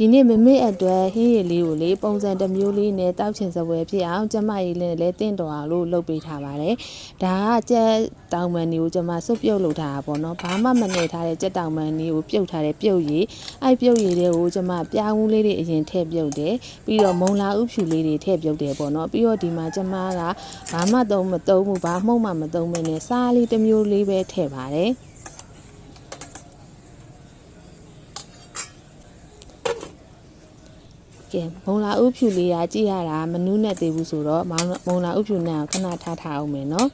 ဒီနေ့မမေ့အတွက်ဟင်းရည်လေးကိုလေပုံစံတစ်မျိုးလေးနဲ့တောက်ချင်စပွဲဖြစ်အောင်ကျမကြီးလည်းတင့်တော်အောင်လို့လုပ်ပေးထားပါတယ်။ဒါကကြက်တောင်ပန်တွေကိုကျမစုပ်ပြုတ်လုပ်ထားတာပေါ့နော်။ဘာမှမနေထားတဲ့ကြက်တောင်ပန်တွေကိုပြုတ်ထားတဲ့ပြုတ်ရည်အဲ့ပြုတ်ရည်တွေကိုကျမပြားဝူးလေးတွေအရင်ထည့်ပြုတ်တယ်။ပြီးတော့မုံလာဥဖြူလေးတွေထည့်ပြုတ်တယ်ပေါ့နော်။ပြီးတော့ဒီမှာကျမကဘာမှမသုံးဘူးဘာမှမသုံးမနဲ့စားလေးတစ်မျိုးလေးပဲထည့်ပါတယ်။ကဲမုံလာဥဖြူလေးကကြည့်ရတာမနူးနဲ့သေးဘူးဆိုတော့မုံလာဥဖြူနဲ့ခဏထားအောင်မယ်နော်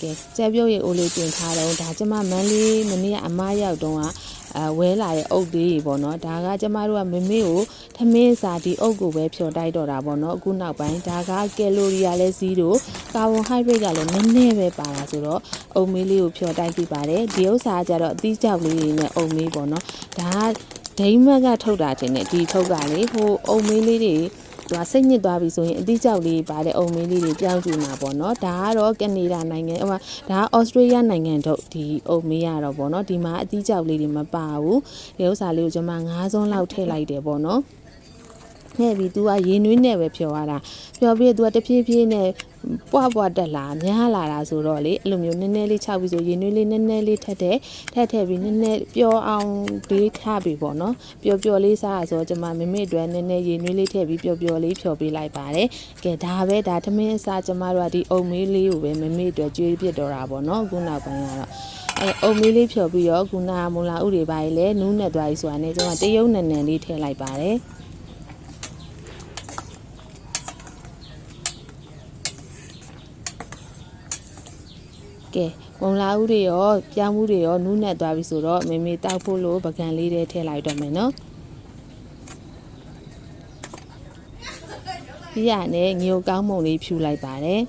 ကဲကြက်ပြုတ်ရည်အိုးလေးပြင်ထားတော့ဒါကျမမန်းလေးမနေ့ကအမရောက်တော့ဝဲလာတဲ့အုပ်လေးပေါ့နော်ဒါကကျမတို့ကမမေကိုထမင်းစာဒီအုပ်ကိုပဲဖြော်တိုက်တော့တာပေါ့နော်အခုနောက်ပိုင်းဒါကကယ်လိုရီကလည်း0ကာဗွန်ဟိုက်ဒရိတ်ကလည်းနည်းနည်းပဲပါတာဆိုတော့အုပ်မေးလေးကိုဖြော်တိုက်ပြပါတယ်ဒီဥစ္စာကကြတော့အသီးကြောက်လေးတွေနဲ့အုပ်မေးပေါ့နော်ဒါကဒိမတ်ကထုတ်တာတင်တယ်ဒီထုတ်ကလေဟိုအုံမေးလေးတွေသူကစိတ်ညစ်သွားပြီဆိုရင်အသီးကြောက်လေးပါတဲ့အုံမေးလေးတွေပြောင်းကျူမှာပေါ့နော်ဒါကတော့ကနေဒါနိုင်ငံဟိုဒါကဩစတြေးလျနိုင်ငံထုတ်ဒီအုံမေးရတော့ပေါ့နော်ဒီမှာအသီးကြောက်လေးတွေမပါဘူးဒီဥစ္စာလေးကိုကျွန်မ9စွန်းလောက်ထည့်လိုက်တယ်ပေါ့နော်နဲ့ပြီးသူကရေနွေးနဲ့ပဲဖြော်ရတာဖြော်ပြီးသူကတဖြည်းဖြည်းနဲ့ပွားတက်လာများလာတာဆိုတော့လေအဲ့လိုမျိုးနည်းနည်းလေးခြောက်ပြီးဆိုရေနွေးလေးနည်းနည်းလေးထည့်ပြီးနည်းနည်းပျော်အောင်လေးထားပြီပေါ့နော်ပျော်လေးစားရဆိုကျွန်မမမေအတွက်နည်းနည်းရေနွေးလေးထည့်ပြီးပျော်လေးဖြော်ပေးလိုက်ပါတယ်ကဲဒါပဲဒါသမင်းအစားကျွန်မတို့ကဒီအုံမေးလေးကိုပဲမမေအတွက်ကျွေးပြစ်တော့တာပေါ့နော်အခုနောက်ပိုင်းကတော့အုံမေးလေးဖြော်ပြီးတော့ခုနမုံလာဥတွေပါလေနူးနဲ့သွားပြီဆိုတာနဲ့ကျွန်မတရုပ်နံနံလေးထည့်လိုက်ပါတယ်ကဲမုံလာဥတွေရောပြောင်းမှုတွေရောနူးနဲ့သွားပြီဆိုတော့မေမေတောက်ဖို့လို့ပကံလေးတွေထည့်လိုက်တော့မယ်နော်ပြီးရနဲ့ငြိုကောင်းမုံလေးဖြူလိုက်ပါတယ်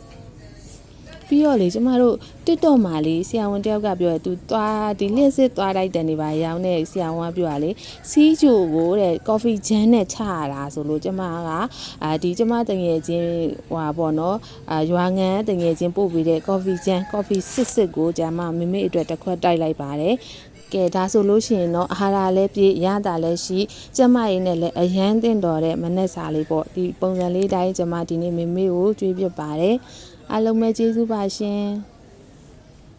ပြီးတော့လေကျမတို့TikTokမှာလေဆရာဝန်တယောက်ကပြောတယ်သူသွားဒီလစ်စစ်သွားလိုက်တယ်နေပါရောင်းတဲ့ဆရာဝန်ကပြောတာလေစီးချိုကိုတဲ့ coffee jam နဲ့ချရတာဆိုလို့ကျမကဒီကျမတငယ်ချင်းဟွာပေါ့နော်ရွာငံတငယ်ချင်းပို့ပေးတဲ့ coffee jam coffee စစ်ကိုကျမမမေအတွက်တစ်ခွက်တိုက်လိုက်ပါတယ်ကဲဒါဆိုလို့ရှိရင်တော့အာဟာရလည်းပြည့်ရတာလည်းရှိကျမရင်းနဲ့လည်းအရန်တင်တော်တဲ့မနက်စာလေးပေါ့ဒီပုံစံလေးတိုင်းကျမဒီနေ့မေမေကိုကြွေးပြပါတယ်အားလုံးပဲကျေးဇူးပါရှင်